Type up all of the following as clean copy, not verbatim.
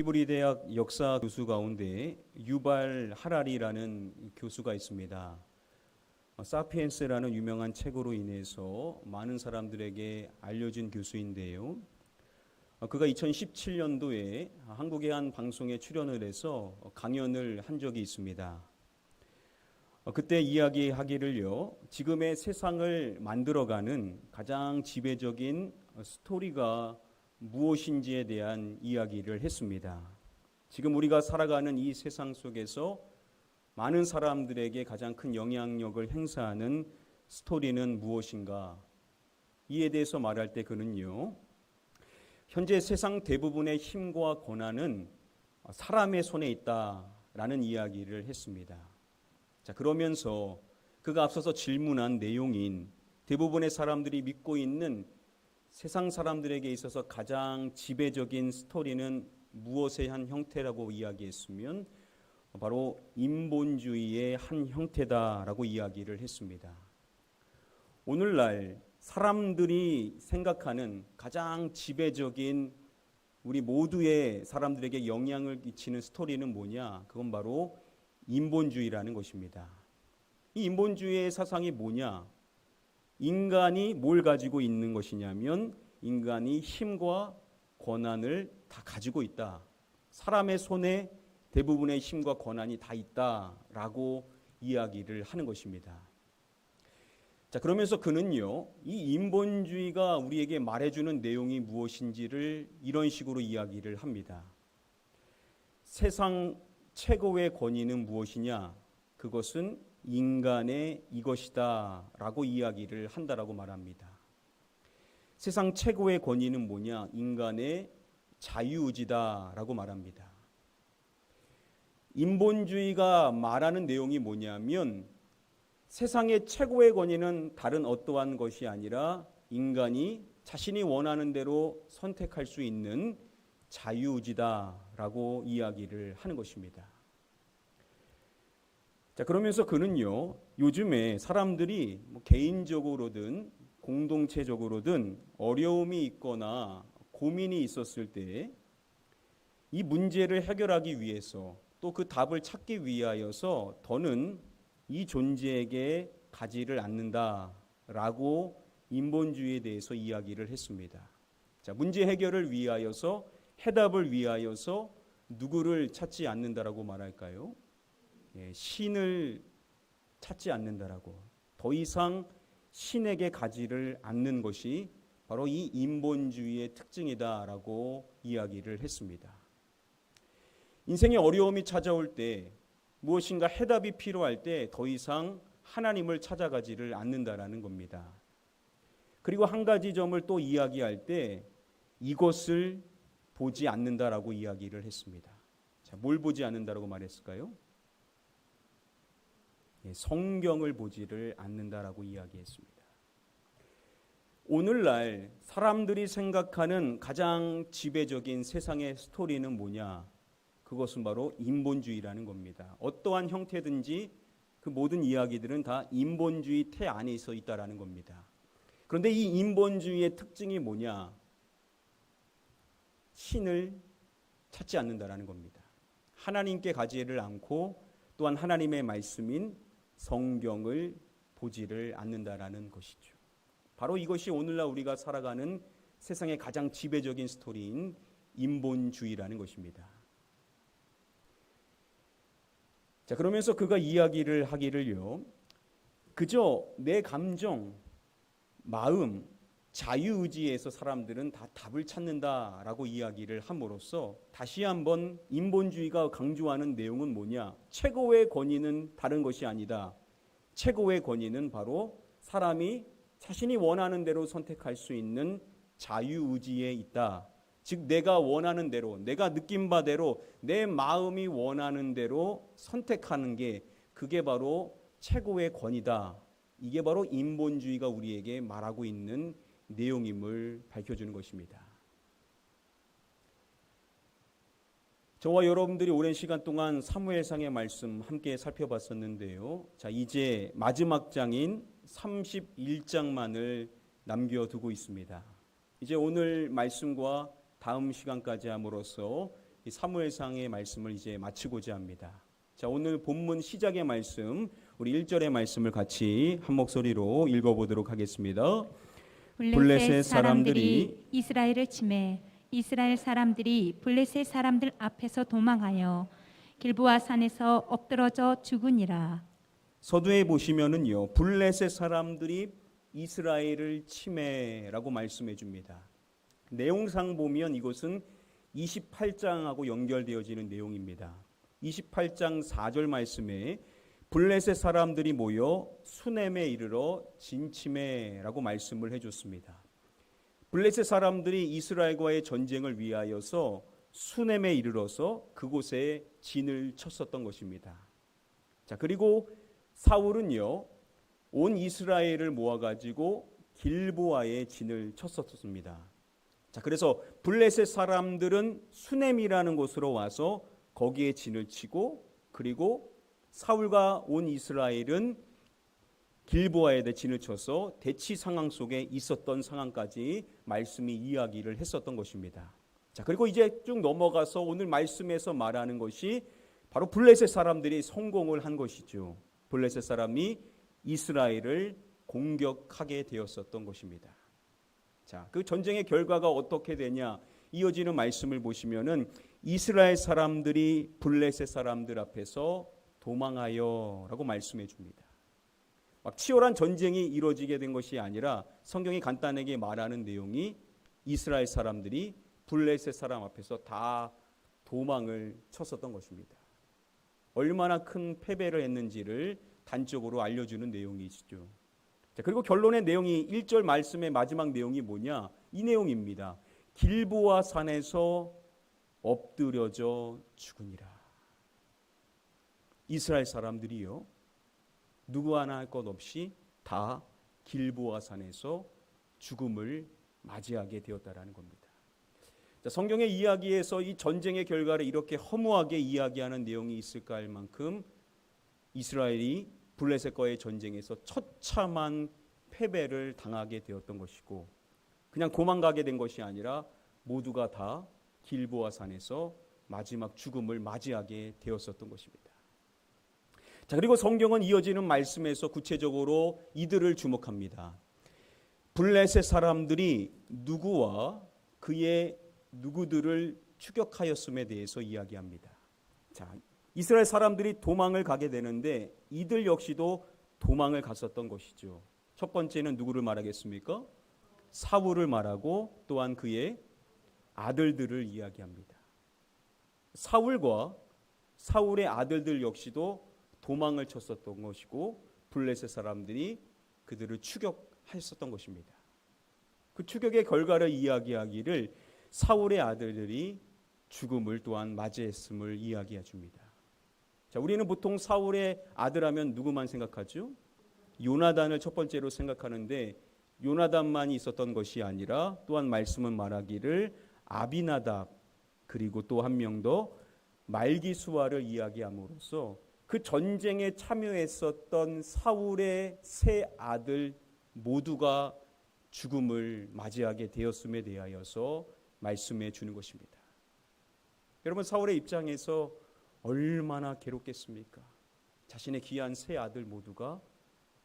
히브리 대학 역사 교수 가운데 유발 하라리라는 교수가 있습니다. 사피엔스라는 유명한 책으로 인해서 많은 사람들에게 알려진 교수인데요. 그가 2017년도에 한국의 한 방송에 출연을 해서 강연을 한 적이 있습니다. 그때 이야기하기를요, 지금의 세상을 만들어가는 가장 지배적인 스토리가 무엇인지에 대한 이야기를 했습니다. 지금 우리가 살아가는 이 세상 속에서 많은 사람들에게 가장 큰 영향력을 행사하는 스토리는 무엇인가? 이에 대해서 말할 때 그는요, 현재 세상 대부분의 힘과 권한은 사람의 손에 있다라는 이야기를 했습니다. 자, 그러면서 그가 앞서서 질문한 내용인 대부분의 사람들이 믿고 있는 세상 사람들에게 있어서 가장 지배적인 스토리는 무엇의 한 형태라고 이야기했으면 바로 인본주의의 한 형태다라고 이야기를 했습니다. 오늘날 사람들이 생각하는 가장 지배적인 우리 모두의 사람들에게 영향을 끼치는 스토리는 뭐냐? 그건 바로 인본주의라는 것입니다. 이 인본주의의 사상이 뭐냐? 인간이 뭘 가지고 있는 것이냐면 인간이 힘과 권한을 다 가지고 있다. 사람의 손에 대부분의 힘과 권한이 다 있다라고 이야기를 하는 것입니다. 자, 그러면서 그는요, 이 인본주의가 우리에게 말해주는 내용이 무엇인지를 이런 식으로 이야기를 합니다. 세상 최고의 권위는 무엇이냐? 그것은 인간의 이것이다 라고 이야기를 한다라고 말합니다. 세상 최고의 권위는 뭐냐? 인간의 자유의지다 라고 말합니다. 인본주의가 말하는 내용이 뭐냐면 세상의 최고의 권위는 다른 어떠한 것이 아니라 인간이 자신이 원하는 대로 선택할 수 있는 자유의지다 라고 이야기를 하는 것입니다. 자, 그러면서 그는요, 요즘에 사람들이 개인적으로든 공동체적으로든 어려움이 있거나 고민이 있었을 때 이 문제를 해결하기 위해서 또 그 답을 찾기 위하여서 더는 이 존재에게 가지를 않는다라고 인본주의에 대해서 이야기를 했습니다. 자, 문제 해결을 위하여서 해답을 위하여서 누구를 찾지 않는다라고 말할까요? 신을 찾지 않는다라고. 더 이상 신에게 가지를 않는 것이 바로 이 인본주의의 특징이다라고 이야기를 했습니다. 인생의 어려움이 찾아올 때 무엇인가 해답이 필요할 때 더 이상 하나님을 찾아가지를 않는다라는 겁니다. 그리고 한 가지 점을 또 이야기할 때 이것을 보지 않는다라고 이야기를 했습니다. 자, 뭘 보지 않는다라고 말했을까요? 성경을 보지를 않는다라고 이야기했습니다. 오늘날 사람들이 생각하는 가장 지배적인 세상의 스토리는 뭐냐? 그것은 바로 인본주의라는 겁니다. 어떠한 형태든지 그 모든 이야기들은 다 인본주의 태 안에 있어 있다라는 겁니다. 그런데 이 인본주의의 특징이 뭐냐? 신을 찾지 않는다라는 겁니다. 하나님께 가지를 않고 또한 하나님의 말씀인 성경을 보지를 않는다라는 것이죠. 바로 이것이 오늘날 우리가 살아가는 세상의 가장 지배적인 스토리인 인본주의라는 것입니다. 자, 그러면서 그가 이야기를 하기를요, 그저 내 감정, 마음, 자유의지에서 사람들은 다 답을 찾는다라고 이야기를 함으로써 다시 한번 인본주의가 강조하는 내용은 뭐냐? 최고의 권위는 다른 것이 아니다. 최고의 권위는 바로 사람이 자신이 원하는 대로 선택할 수 있는 자유의지에 있다. 즉 내가 원하는 대로, 내가 느낀 바대로 내 마음이 원하는 대로 선택하는 게 그게 바로 최고의 권위다. 이게 바로 인본주의가 우리에게 말하고 있는 내용임을 밝혀주는 것입니다. 저와 여러분들이 오랜 시간 동안 사무엘상의 말씀 함께 살펴봤었는데요. 자, 이제 마지막 장인 31장만을 남겨두고 있습니다. 이제 오늘 말씀과 다음 시간까지 함으로써 이 사무엘상의 말씀을 이제 마치고자 합니다. 자, 오늘 본문 시작의 말씀, 우리 1절의 말씀을 같이 한 목소리로 읽어보도록 하겠습니다. 블레셋 사람들이 이스라엘을 치매 이스라엘 사람들이 블레셋 사람들 앞에서 도망하여 길보아 산에서 엎드러져 죽으니라. 서두에 보시면은요, 블레셋 사람들이 이스라엘을 치매라고 말씀해 줍니다. 내용상 보면 이것은 28장하고 연결되어지는 내용입니다. 28장 4절 말씀에 블레셋 사람들이 모여 수넴에 이르러 진치매라고 말씀을 해줬습니다. 블레셋 사람들이 이스라엘과의 전쟁을 위하여서 수넴에 이르러서 그곳에 진을 쳤었던 것입니다. 자, 그리고 사울은요, 온 이스라엘을 모아가지고 길보아에 진을 쳤었습니다. 자, 그래서 블레셋 사람들은 수넴이라는 곳으로 와서 거기에 진을 치고, 그리고 사울과 온 이스라엘은 길보아에 진을 쳐서 대치 상황 속에 있었던 상황까지 말씀이 이야기를 했었던 것입니다. 자, 그리고 이제 쭉 넘어가서 오늘 말씀에서 말하는 것이 바로 블레셋 사람들이 성공을 한 것이죠. 블레셋 사람이 이스라엘을 공격하게 되었었던 것입니다. 자, 그 전쟁의 결과가 어떻게 되냐? 이어지는 말씀을 보시면은 이스라엘 사람들이 블레셋 사람들 앞에서 도망하여라고 말씀해 줍니다. 막 치열한 전쟁이 이루어지게 된 것이 아니라 성경이 간단하게 말하는 내용이 이스라엘 사람들이 블레셋 사람 앞에서 다 도망을 쳤었던 것입니다. 얼마나 큰 패배를 했는지를 단적으로 알려주는 내용이시죠. 자, 그리고 결론의 내용이 1절 말씀의 마지막 내용이 뭐냐? 이 내용입니다. 길보아 산에서 엎드려져 죽으니라. 이스라엘 사람들이요, 누구 하나 할 것 없이 다 길보아 산에서 죽음을 맞이하게 되었다라는 겁니다. 자, 성경의 이야기에서 이 전쟁의 결과를 이렇게 허무하게 이야기하는 내용이 있을까 할 만큼 이스라엘이 블레셋과의 전쟁에서 처참한 패배를 당하게 되었던 것이고, 그냥 도망가게 된 것이 아니라 모두가 다 길보아 산에서 마지막 죽음을 맞이하게 되었었던 것입니다. 자, 그리고 성경은 이어지는 말씀에서 구체적으로 이들을 주목합니다. 블레셋 사람들이 누구와 그의 누구들을 추격하였음에 대해서 이야기합니다. 자, 이스라엘 사람들이 도망을 가게 되는데 이들 역시도 도망을 갔었던 것이죠. 첫 번째는 누구를 말하겠습니까? 사울을 말하고 또한 그의 아들들을 이야기합니다. 사울과 사울의 아들들 역시도 도망을 쳤었던 것이고 블레셋 사람들이 그들을 추격했었던 것입니다. 그 추격의 결과를 이야기하기를 사울의 아들들이 죽음을 또한 맞이했음을 이야기해 줍니다. 자, 우리는 보통 사울의 아들하면 누구만 생각하죠? 요나단을 첫 번째로 생각하는데 요나단만이 있었던 것이 아니라 또한 말씀은 말하기를 아비나답 그리고 또 한 명 더 말기수아를 이야기함으로써 그 전쟁에 참여했었던 사울의 세 아들 모두가 죽음을 맞이하게 되었음에 대하여서 말씀해 주는 것입니다. 여러분, 사울의 입장에서 얼마나 괴롭겠습니까? 자신의 귀한 세 아들 모두가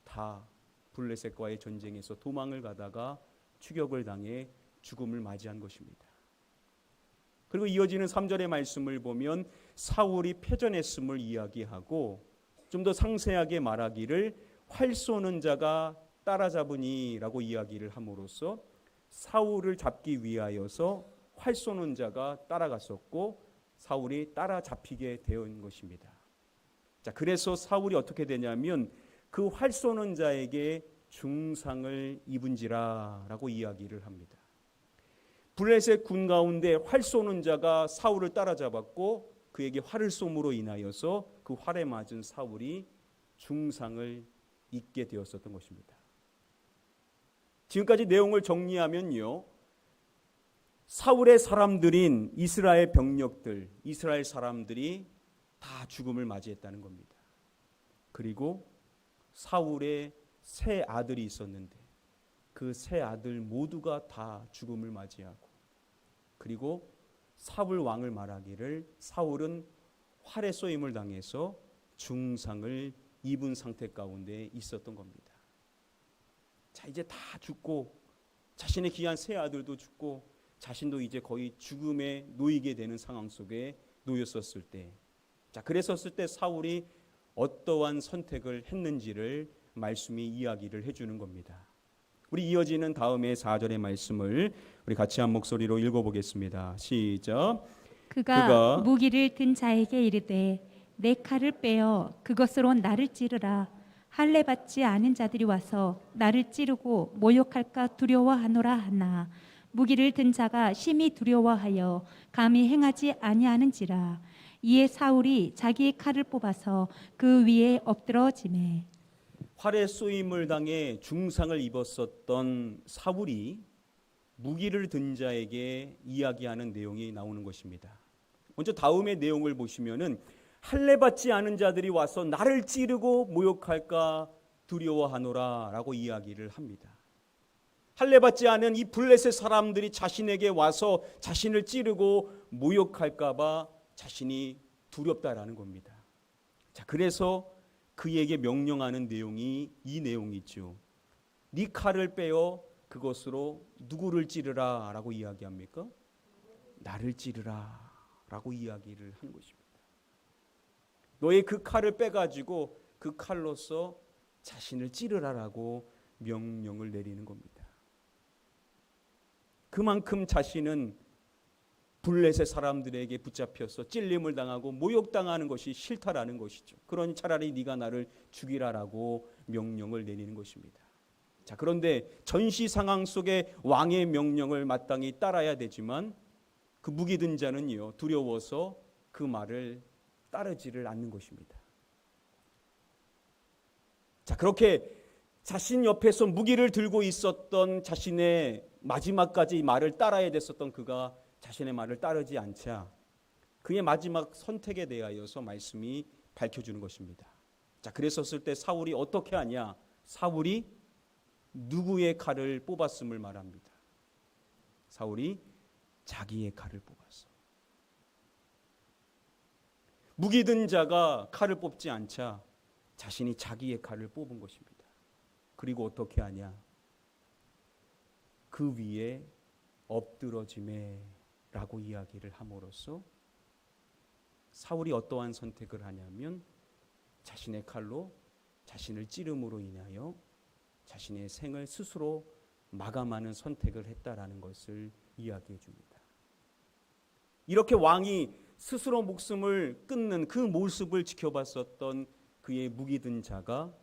다 블레셋과의 전쟁에서 도망을 가다가 추격을 당해 죽음을 맞이한 것입니다. 그리고 이어지는 3절의 말씀을 보면 사울이 패전했음을 이야기하고 좀 더 상세하게 말하기를 활 쏘는 자가 따라잡으니라고 이야기를 함으로써 사울을 잡기 위하여서 활 쏘는 자가 따라갔었고 사울이 따라잡히게 된 것입니다. 자, 그래서 사울이 어떻게 되냐면 그 활 쏘는 자에게 중상을 입은지라라고 이야기를 합니다. 블레셋 군 가운데 활 쏘는 자가 사울을 따라잡았고 그에게 활을 쏘므로 인하여서 그 활에 맞은 사울이 중상을 입게 되었었던 것입니다. 지금까지 내용을 정리하면요, 사울의 사람들인 이스라엘 병력들, 이스라엘 사람들이 다 죽음을 맞이했다는 겁니다. 그리고 사울의 세 아들이 있었는데 그 세 아들 모두가 다 죽음을 맞이하고, 그리고 사울 왕을 말하기를 사울은 활에 쏘임을 당해서 중상을 입은 상태 가운데 있었던 겁니다. 자, 이제 다 죽고 자신의 귀한 세 아들도 죽고 자신도 이제 거의 죽음에 놓이게 되는 상황 속에 놓였었을 때, 자, 그랬었을 때 사울이 어떠한 선택을 했는지를 말씀이 이야기를 해주는 겁니다. 우리 이어지는 다음에 4절의 말씀을 우리 같이 한 목소리로 읽어보겠습니다. 시작. 그가 무기를 든 자에게 이르되 내 칼을 빼어 그것으로 나를 찌르라. 할례 받지 않은 자들이 와서 나를 찌르고 모욕할까 두려워하노라 하나 무기를 든 자가 심히 두려워하여 감히 행하지 아니하는지라. 이에 사울이 자기의 칼을 뽑아서 그 위에 엎드러지매 활에 쏘임을 당해 중상을 입었었던 사울이 무기를 든 자에게 이야기하는 내용이 나오는 것입니다. 먼저 다음의 내용을 보시면은 할례 받지 않은 자들이 와서 나를 찌르고 모욕할까 두려워하노라 라고 이야기를 합니다. 할례 받지 않은 이 블레셋 사람들이 자신에게 와서 자신을 찌르고 모욕할까 봐 자신이 두렵다라는 겁니다. 자, 그래서 그에게 명령하는 내용이 이 내용이죠. 네 칼을 빼어 그것으로 누구를 찌르라 라고 이야기합니까? 나를 찌르라 라고 이야기를 하는 것입니다. 너의 그 칼을 빼가지고 그 칼로서 자신을 찌르라라고 명령을 내리는 겁니다. 그만큼 자신은 블레셋 사람들에게 붙잡혀서 찔림을 당하고 모욕당하는 것이 싫다라는 것이죠. 그러니 차라리 네가 나를 죽이라라고 명령을 내리는 것입니다. 자, 그런데 전시 상황 속에 왕의 명령을 마땅히 따라야 되지만 그 무기 든 자는요, 두려워서 그 말을 따르지를 않는 것입니다. 자, 그렇게 자신 옆에서 무기를 들고 있었던 자신의 마지막까지 말을 따라야 됐었던 그가 자신의 말을 따르지 않자 그의 마지막 선택에 대하여서 말씀이 밝혀주는 것입니다. 자, 그랬었을 때 사울이 어떻게 하냐? 사울이 누구의 칼을 뽑았음을 말합니다. 사울이 자기의 칼을 뽑았어. 무기 든 자가 칼을 뽑지 않자 자신이 자기의 칼을 뽑은 것입니다. 그리고 어떻게 하냐? 그 위에 엎드러짐에 라고 이야기를 함으로써 사울이 어떠한 선택을 하냐면 자신의 칼로 자신을 찌름으로 인하여 자신의 생을 스스로 마감하는 선택을 했다라는 것을 이야기해 줍니다. 이렇게 왕이 스스로 목숨을 끊는 그 모습을 지켜봤었던 그의 무기 든 자가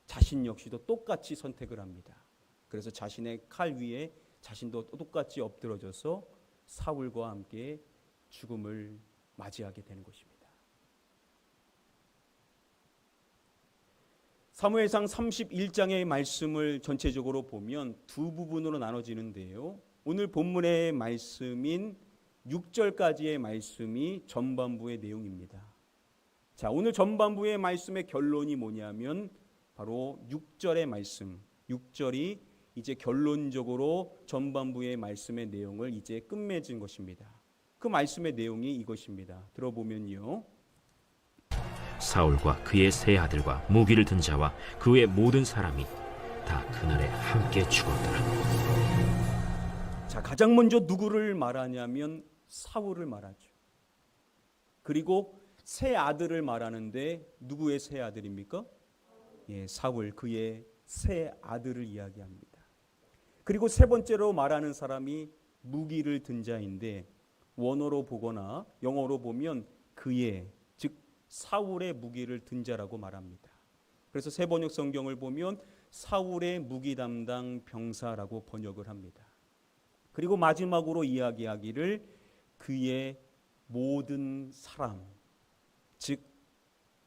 자신 역시도 똑같이 선택을 합니다. 그래서 자신의 칼 위에 자신도 똑같이 엎드러져서 사울과 함께 죽음을 맞이하게 되는 것입니다. 사무엘상 31장의 말씀을 전체적으로 보면 두 부분으로 나눠지는데요. 오늘 본문의 말씀인 6절까지의 말씀이 전반부의 내용입니다. 자, 오늘 전반부의 말씀의 결론이 뭐냐면 바로 6절의 말씀, 6절이 이제 결론적으로 전반부의 말씀의 내용을 이제 끝맺은 것입니다. 그 말씀의 내용이 이것입니다. 들어보면요. 사울과 그의 세 아들과 무기를 든 자와 그의 모든 사람이 다 그날에 함께 죽었더라. 자, 가장 먼저 누구를 말하냐면 사울을 말하죠. 그리고 세 아들을 말하는데 누구의 세 아들입니까? 예, 사울, 그의 세 아들을 이야기합니다. 그리고 세 번째로 말하는 사람이 무기를 든 자인데 원어로 보거나 영어로 보면 그의, 즉 사울의 무기를 든 자라고 말합니다. 그래서 새 번역 성경을 보면 사울의 무기 담당 병사라고 번역을 합니다. 그리고 마지막으로 이야기하기를 그의 모든 사람, 즉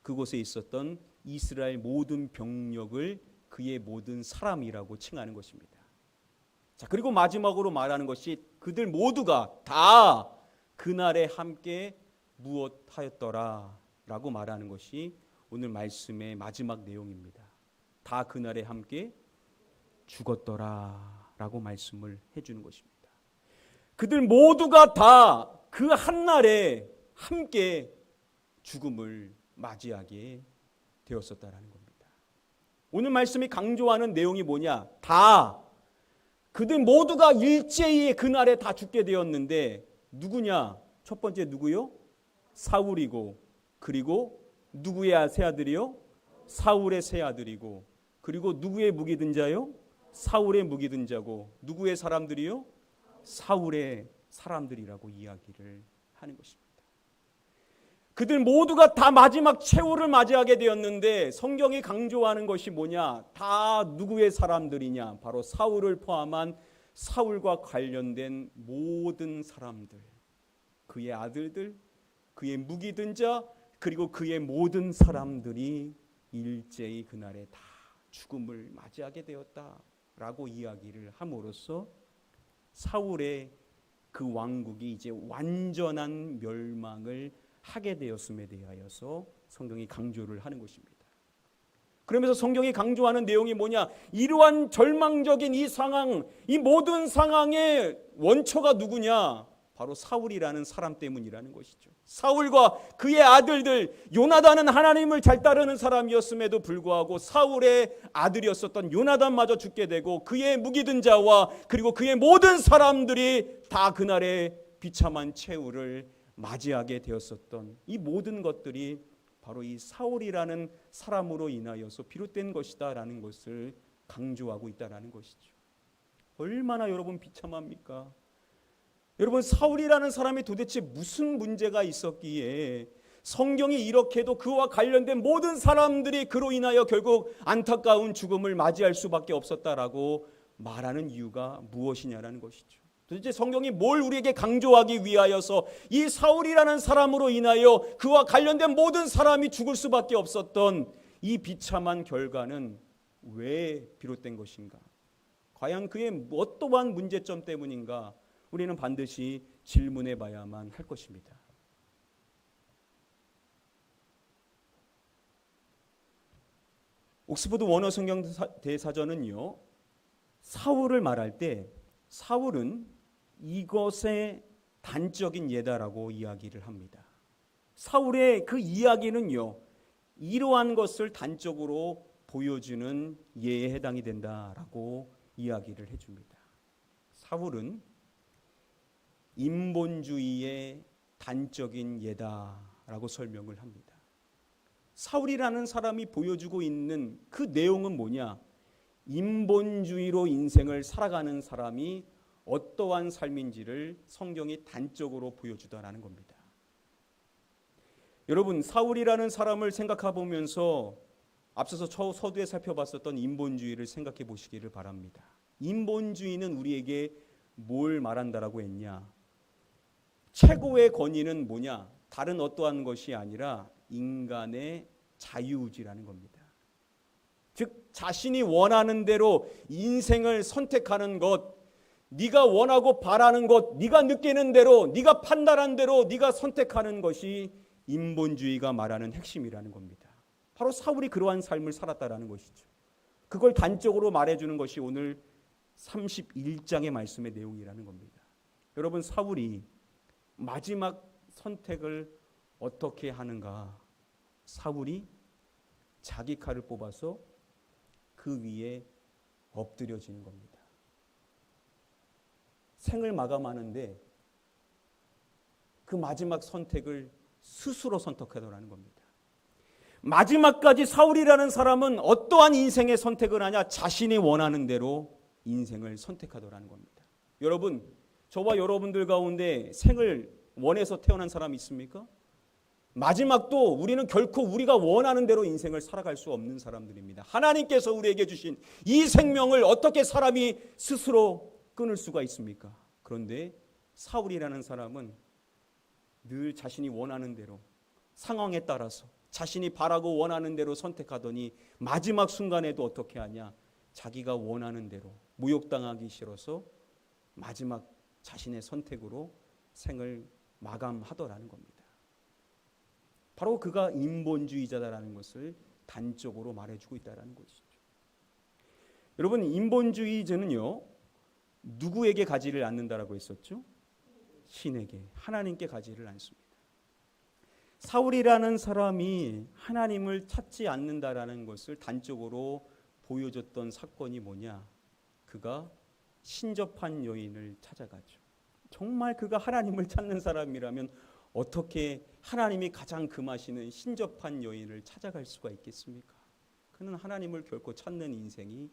그곳에 있었던 이스라엘 모든 병력을 그의 모든 사람이라고 칭하는 것입니다. 자, 그리고 마지막으로 말하는 것이 그들 모두가 다 그날에 함께 무엇하였더라 라고 말하는 것이 오늘 말씀의 마지막 내용입니다. 다 그날에 함께 죽었더라 라고 말씀을 해주는 것입니다. 그들 모두가 다 그 한날에 함께 죽음을 맞이하게 되었었다라는 겁니다. 오늘 말씀이 강조하는 내용이 뭐냐? 다 그들 모두가 일제히 그날에 다 죽게 되었는데 누구냐? 첫 번째 누구요? 사울이고, 그리고 누구의 세 아들이요? 사울의 세 아들이고, 그리고 누구의 무기 든 자요? 사울의 무기 든 자고, 누구의 사람들이요? 사울의 사람들이라고 이야기를 하는 것입니다. 그들 모두가 다 마지막 최후를 맞이하게 되었는데 성경이 강조하는 것이 뭐냐? 다 누구의 사람들이냐? 바로 사울을 포함한 사울과 관련된 모든 사람들, 그의 아들들, 그의 무기 든 자, 그리고 그의 모든 사람들이 일제히 그날에 다 죽음을 맞이하게 되었다라고 이야기를 함으로써 사울의 그 왕국이 이제 완전한 멸망을 하게 되었음에 대하여서 성경이 강조를 하는 것입니다. 그러면서 성경이 강조하는 내용이 뭐냐? 이러한 절망적인 이 상황, 이 모든 상황의 원초가 누구냐? 바로 사울이라는 사람 때문이라는 것이죠. 사울과 그의 아들들, 요나단은 하나님을 잘 따르는 사람이었음에도 불구하고 사울의 아들이었었던 요나단마저 죽게 되고 그의 무기든 자와 그리고 그의 모든 사람들이 다 그날의 비참한 최후를 맞이하게 되었었던 이 모든 것들이 바로 이 사울이라는 사람으로 인하여서 비롯된 것이다라는 것을 강조하고 있다라는 것이죠. 얼마나 여러분 비참합니까? 여러분, 사울이라는 사람이 도대체 무슨 문제가 있었기에 성경이 이렇게도 그와 관련된 모든 사람들이 그로 인하여 결국 안타까운 죽음을 맞이할 수밖에 없었다라고 말하는 이유가 무엇이냐라는 것이죠. 도대체 성경이 뭘 우리에게 강조하기 위하여서 이 사울이라는 사람으로 인하여 그와 관련된 모든 사람이 죽을 수밖에 없었던 이 비참한 결과는 왜 비롯된 것인가? 과연 그의 어떠한 문제점 때문인가? 우리는 반드시 질문해 봐야만 할 것입니다. 옥스퍼드 원어 성경 대사전은요, 사울을 말할 때 사울은 이것의 단적인 예다라고 이야기를 합니다. 사울의 그 이야기는요, 이러한 것을 단적으로 보여주는 예에 해당이 된다라고 이야기를 해줍니다. 사울은 인본주의의 단적인 예다라고 설명을 합니다. 사울이라는 사람이 보여주고 있는 그 내용은 뭐냐? 인본주의로 인생을 살아가는 사람이 어떠한 삶인지를 성경이 단적으로 보여주다라는 겁니다. 여러분, 사울이라는 사람을 생각해 보면서 앞서서 서두에 살펴봤었던 인본주의를 생각해 보시기를 바랍니다. 인본주의는 우리에게 뭘 말한다라고 했냐? 최고의 권위는 뭐냐? 다른 어떠한 것이 아니라 인간의 자유의지라는 겁니다. 즉 자신이 원하는 대로 인생을 선택하는 것, 네가 원하고 바라는 것, 네가 느끼는 대로, 네가 판단한 대로 네가 선택하는 것이 인본주의가 말하는 핵심이라는 겁니다. 바로 사울이 그러한 삶을 살았다라는 것이죠. 그걸 단적으로 말해주는 것이 오늘 31장의 말씀의 내용이라는 겁니다. 여러분, 사울이 마지막 선택을 어떻게 하는가? 사울이 자기 칼을 뽑아서 그 위에 엎드려지는 겁니다. 생을 마감하는데 그 마지막 선택을 스스로 선택하더라는 겁니다. 마지막까지 사울이라는 사람은 어떠한 인생의 선택을 하냐? 자신이 원하는 대로 인생을 선택하더라는 겁니다. 여러분, 저와 여러분들 가운데 생을 원해서 태어난 사람이 있습니까? 마지막도 우리는 결코 우리가 원하는 대로 인생을 살아갈 수 없는 사람들입니다. 하나님께서 우리에게 주신 이 생명을 어떻게 사람이 스스로 끊을 수가 있습니까? 그런데 사울이라는 사람은 늘 자신이 원하는 대로, 상황에 따라서 자신이 바라고 원하는 대로 선택하더니 마지막 순간에도 어떻게 하냐? 자기가 원하는 대로, 모욕당하기 싫어서 마지막 자신의 선택으로 생을 마감하더라는 겁니다. 바로 그가 인본주의자다라는 것을 단적으로 말해주고 있다는 것이죠. 여러분, 인본주의자는요, 누구에게 가지를 않는다라고 했었죠? 신에게 하나님께 가지를 않습니다. 사울이라는 사람이 하나님을 찾지 않는다라는 것을 단적으로 보여줬던 사건이 뭐냐? 그가 신접한 여인을 찾아가죠. 정말 그가 하나님을 찾는 사람이라면 어떻게 하나님이 가장 금하시는 신접한 여인을 찾아갈 수가 있겠습니까? 그는 하나님을 결코 찾는 인생이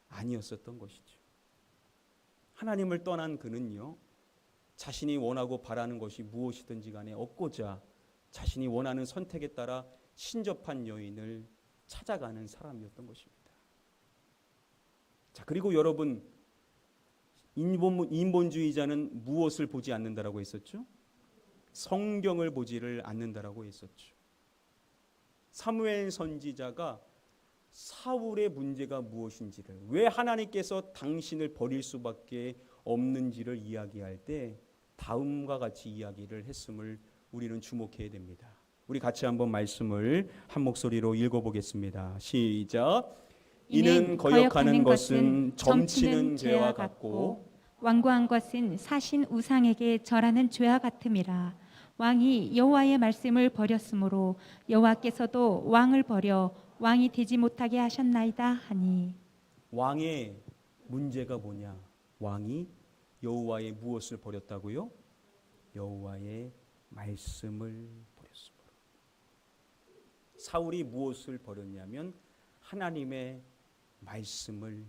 아니었었던 것이죠. 하나님을 떠난 그는요, 자신이 원하고 바라는 것이 무엇이든지 간에 얻고자 자신이 원하는 선택에 따라 신접한 여인을 찾아가는 사람이었던 것입니다. 자, 그리고 여러분, 인본주의자는 무엇을 보지 않는다라고 했었죠? 성경을 보지를 않는다라고 했었죠. 사무엘 선지자가 사울의 문제가 무엇인지를, 왜 하나님께서 당신을 버릴 수밖에 없는지를 이야기할 때 다음과 같이 이야기를 했음을 우리는 주목해야 됩니다. 우리 같이 한번 말씀을 한 목소리로 읽어보겠습니다. 시작. 이는 거역하는 것은 점치는 죄와 같고 완고한 것은 사신 우상에게 절하는 죄와 같음이라. 왕이 여호와의 말씀을 버렸으므로 여호와께서도 왕을 버려 왕이 되지 못하게 하셨나이다 하니. 왕의 문제가 뭐냐? 왕이 여호와의 무엇을 버렸다고요? 여호와의 말씀을 버렸으므로. 사울이 무엇을 버렸냐면 하나님의 말씀을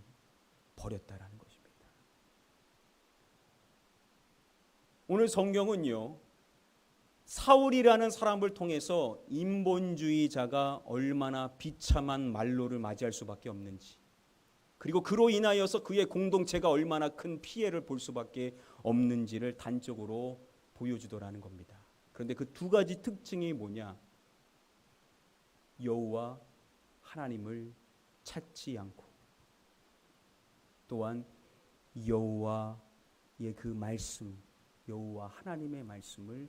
버렸다라는 것입니다. 오늘 성경은요, 사울이라는 사람을 통해서 인본주의자가 얼마나 비참한 말로를 맞이할 수밖에 없는지, 그리고 그로 인하여서 그의 공동체가 얼마나 큰 피해를 볼 수밖에 없는지를 단적으로 보여주더라는 겁니다. 그런데 그 두 가지 특징이 뭐냐? 여호와 하나님을 찾지 않고, 또한 여호와의 그 말씀, 여호와 하나님의 말씀을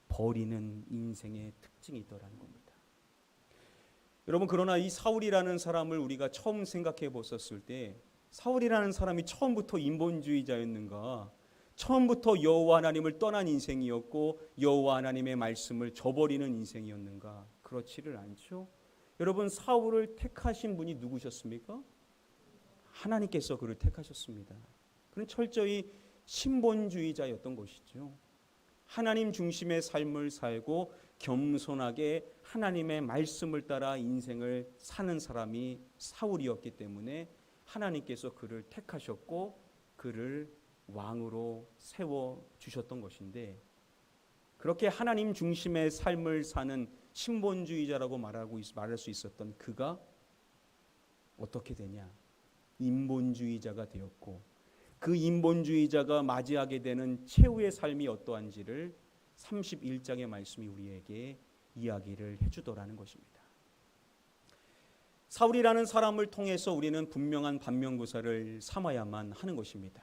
버리는 인생의 특징이 있더라는 겁니다. 여러분, 그러나 이 사울이라는 사람을 우리가 처음 생각해 보았을 때, 사울이라는 사람이 처음부터 인본주의자였는가? 처음부터 여호와 하나님을 떠난 인생이었고 여호와 하나님의 말씀을 저버리는 인생이었는가? 그렇지를 않죠. 여러분, 사울을 택하신 분이 누구셨습니까? 하나님께서 그를 택하셨습니다. 그는 철저히 신본주의자였던 것이죠. 하나님 중심의 삶을 살고 겸손하게 하나님의 말씀을 따라 인생을 사는 사람이 사울이었기 때문에 하나님께서 그를 택하셨고 그를 왕으로 세워주셨던 것인데, 그렇게 하나님 중심의 삶을 사는 신본주의자라고 말할 수 있었던 그가 어떻게 되냐? 인본주의자가 되었고, 그 인본주의자가 맞이하게 되는 최후의 삶이 어떠한지를 31장의 말씀이 우리에게 이야기를 해주더라는 것입니다. 사울이라는 사람을 통해서 우리는 분명한 반면교사를 삼아야만 하는 것입니다.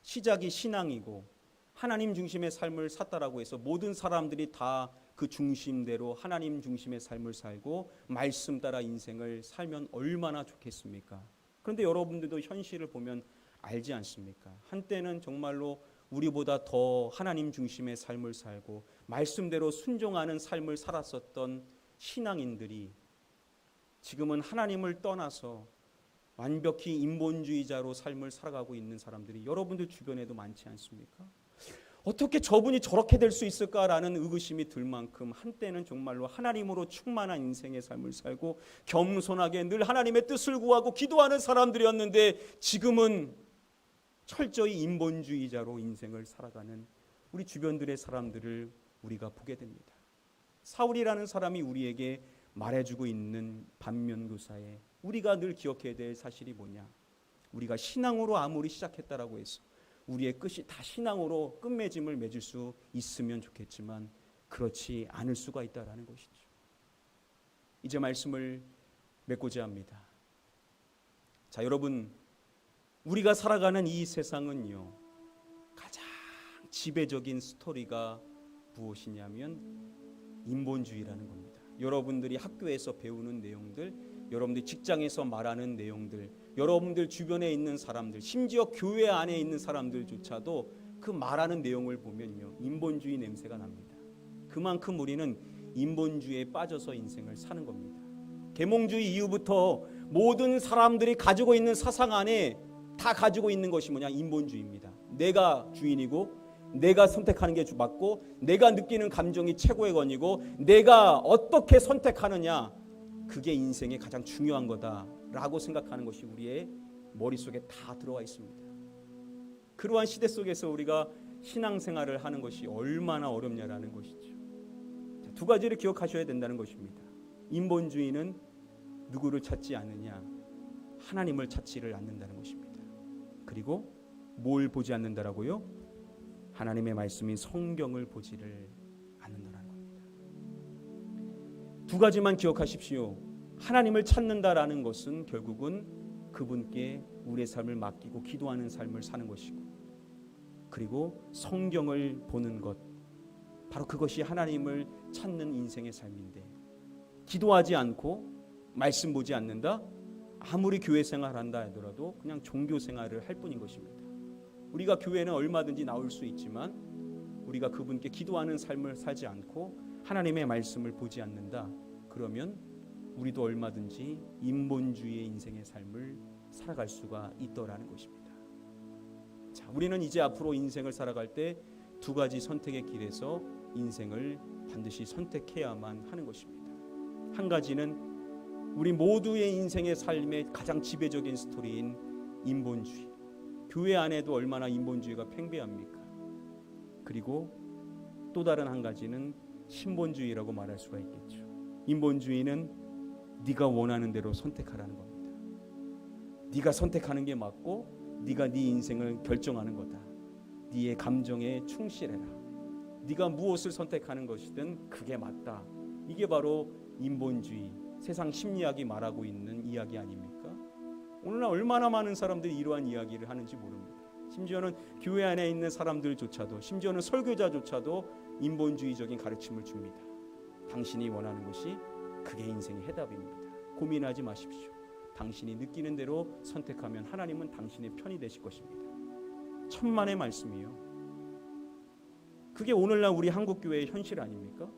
시작이 신앙이고 하나님 중심의 삶을 샀다라고 해서 모든 사람들이 다 그 중심대로 하나님 중심의 삶을 살고 말씀 따라 인생을 살면 얼마나 좋겠습니까? 그런데 여러분들도 현실을 보면 알지 않습니까? 한때는 정말로 우리보다 더 하나님 중심의 삶을 살고 말씀대로 순종하는 삶을 살았었던 신앙인들이 지금은 하나님을 떠나서 완벽히 인본주의자로 삶을 살아가고 있는 사람들이 여러분들 주변에도 많지 않습니까? 어떻게 저분이 저렇게 될 수 있을까라는 의구심이 들 만큼 한때는 정말로 하나님으로 충만한 인생의 삶을 살고 겸손하게 늘 하나님의 뜻을 구하고 기도하는 사람들이었는데, 지금은 철저히 인본주의자로 인생을 살아가는 우리 주변들의 사람들을 우리가 보게 됩니다. 사울이라는 사람이 우리에게 말해주고 있는 반면교사에 우리가 늘 기억해야 될 사실이 뭐냐? 우리가 신앙으로 아무리 시작했다라고 해서 우리의 끝이 다 신앙으로 끝맺음을 맺을 수 있으면 좋겠지만 그렇지 않을 수가 있다라는 것이죠. 이제 말씀을 맺고자 합니다. 자, 여러분, 우리가 살아가는 이 세상은요, 가장 지배적인 스토리가 무엇이냐면 인본주의라는 겁니다. 여러분들이 학교에서 배우는 내용들, 여러분들 직장에서 말하는 내용들, 여러분들 주변에 있는 사람들, 심지어 교회 안에 있는 사람들조차도 그 말하는 내용을 보면요, 인본주의 냄새가 납니다. 그만큼 우리는 인본주의에 빠져서 인생을 사는 겁니다. 계몽주의 이후부터 모든 사람들이 가지고 있는 사상 안에 다 가지고 있는 것이 뭐냐? 인본주의입니다. 내가 주인이고 내가 선택하는 게 맞고 내가 느끼는 감정이 최고의 권위고 내가 어떻게 선택하느냐, 그게 인생의 가장 중요한 거다라고 생각하는 것이 우리의 머릿속에 다 들어와 있습니다. 그러한 시대 속에서 우리가 신앙생활을 하는 것이 얼마나 어렵냐라는 것이죠. 두 가지를 기억하셔야 된다는 것입니다. 인본주의는 누구를 찾지 않느냐? 하나님을 찾지를 않는다는 것입니다. 그리고 뭘 보지 않는다라고요? 하나님의 말씀인 성경을 보지를 않는다는 겁니다. 두 가지만 기억하십시오. 하나님을 찾는다라는 것은 결국은 그분께 우리의 삶을 맡기고 기도하는 삶을 사는 것이고, 그리고 성경을 보는 것, 바로 그것이 하나님을 찾는 인생의 삶인데, 기도하지 않고 말씀 보지 않는다? 아무리 교회 생활한다 하더라도 그냥 종교 생활을 할 뿐인 것입니다. 우리가 교회는 얼마든지 나올 수 있지만 우리가 그분께 기도하는 삶을 살지 않고 하나님의 말씀을 보지 않는다, 그러면 우리도 얼마든지 인본주의의 인생의 삶을 살아갈 수가 있더라는 것입니다. 자, 우리는 이제 앞으로 인생을 살아갈 때 두 가지 선택의 길에서 인생을 반드시 선택해야만 하는 것입니다. 한 가지는 우리 모두의 인생의 삶의 가장 지배적인 스토리인 인본주의. 교회 안에도 얼마나 인본주의가 팽배합니까? 그리고 또 다른 한 가지는 신본주의라고 말할 수가 있겠죠. 인본주의는 네가 원하는 대로 선택하라는 겁니다. 네가 선택하는 게 맞고 네가 네 인생을 결정하는 거다. 네의 감정에 충실해라. 네가 무엇을 선택하는 것이든 그게 맞다. 이게 바로 인본주의, 세상 심리학이 말하고 있는 이야기 아닙니까? 오늘날 얼마나 많은 사람들이 이러한 이야기를 하는지 모릅니다. 심지어는 교회 안에 있는 사람들조차도, 심지어는 설교자조차도 인본주의적인 가르침을 줍니다. 당신이 원하는 것이 그게 인생의 해답입니다. 고민하지 마십시오. 당신이 느끼는 대로 선택하면 하나님은 당신의 편이 되실 것입니다. 천만의 말씀이에요. 그게 오늘날 우리 한국교회의 현실 아닙니까?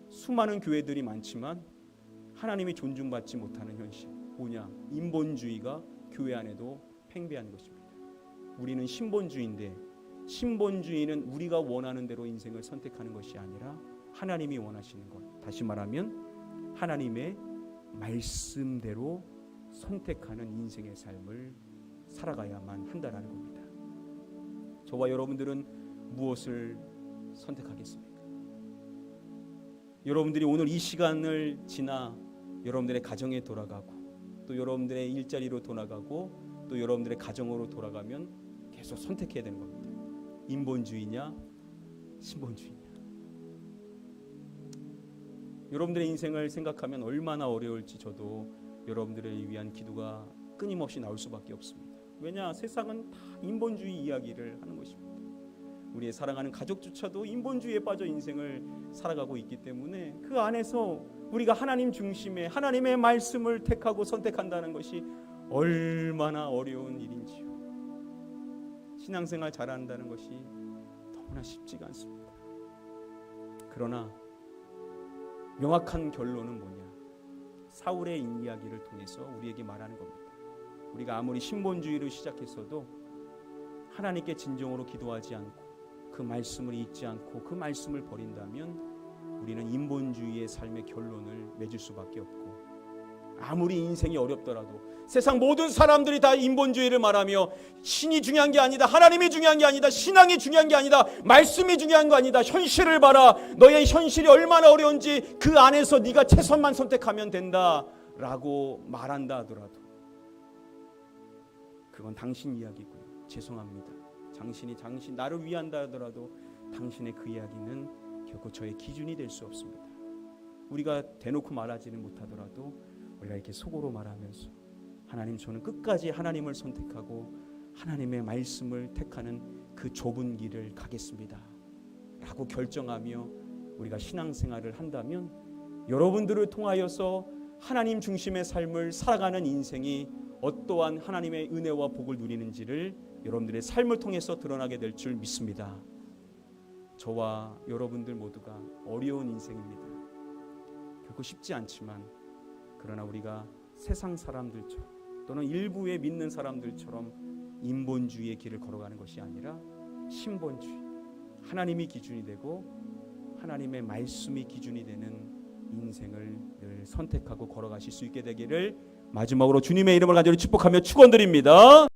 수많은 교회들이 많지만 하나님이 존중받지 못하는 현실, 뭐냐? 인본주의가 교회 안에도 팽배한 것입니다. 우리는 신본주의인데, 신본주의는 우리가 원하는 대로 인생을 선택하는 것이 아니라 하나님이 원하시는 것, 다시 말하면 하나님의 말씀대로 선택하는 인생의 삶을 살아가야만 한다는 겁니다. 저와 여러분들은 무엇을 선택하겠습니까? 여러분들이 오늘 이 시간을 지나 여러분들의 가정에 돌아가고 또 여러분들의 일자리로 돌아가고 또 여러분들의 가정으로 돌아가면 계속 선택해야 되는 겁니다. 인본주의냐 신본주의냐. 여러분들의 인생을 생각하면 얼마나 어려울지 저도 여러분들을 위한 기도가 끊임없이 나올 수밖에 없습니다. 왜냐? 세상은 다 인본주의 이야기를 하는 것입니다. 우리의 사랑하는 가족조차도 인본주의에 빠져 인생을 살아가고 있기 때문에 그 안에서 우리가 하나님 중심의 하나님의 말씀을 택하고 선택한다는 것이 얼마나 어려운 일인지요. 신앙생활 잘한다는 것이 너무나 쉽지가 않습니다. 그러나 명확한 결론은 뭐냐? 사울의 이야기를 통해서 우리에게 말하는 겁니다. 우리가 아무리 신본주의를 시작했어도 하나님께 진정으로 기도하지 않고 그 말씀을 잊지 않고 그 말씀을 버린다면 우리는 인본주의의 삶의 결론을 맺을 수밖에 없고, 아무리 인생이 어렵더라도 세상 모든 사람들이 다 인본주의를 말하며 신이 중요한 게 아니다, 하나님이 중요한 게 아니다, 신앙이 중요한 게 아니다, 말씀이 중요한 거 아니다, 현실을 봐라, 너의 현실이 얼마나 어려운지 그 안에서 네가 최선만 선택하면 된다 라고 말한다 하더라도 그건 당신 이야기고요. 죄송합니다. 당신 나를 위한다 하더라도 당신의 그 이야기는 결코 저의 기준이 될 수 없습니다. 우리가 대놓고 말하지는 못하더라도 우리가 이렇게 속으로 말하면서 하나님, 저는 끝까지 하나님을 선택하고 하나님의 말씀을 택하는 그 좁은 길을 가겠습니다 라고 결정하며 우리가 신앙생활을 한다면 여러분들을 통하여서 하나님 중심의 삶을 살아가는 인생이 어떠한 하나님의 은혜와 복을 누리는지를 여러분들의 삶을 통해서 드러나게 될 줄 믿습니다. 저와 여러분들 모두가 어려운 인생입니다. 결코 쉽지 않지만 그러나 우리가 세상 사람들처럼 또는 일부의 믿는 사람들처럼 인본주의의 길을 걸어가는 것이 아니라 신본주의, 하나님이 기준이 되고 하나님의 말씀이 기준이 되는 인생을 늘 선택하고 걸어가실 수 있게 되기를 마지막으로 주님의 이름을 간절히 축복하며 축원드립니다.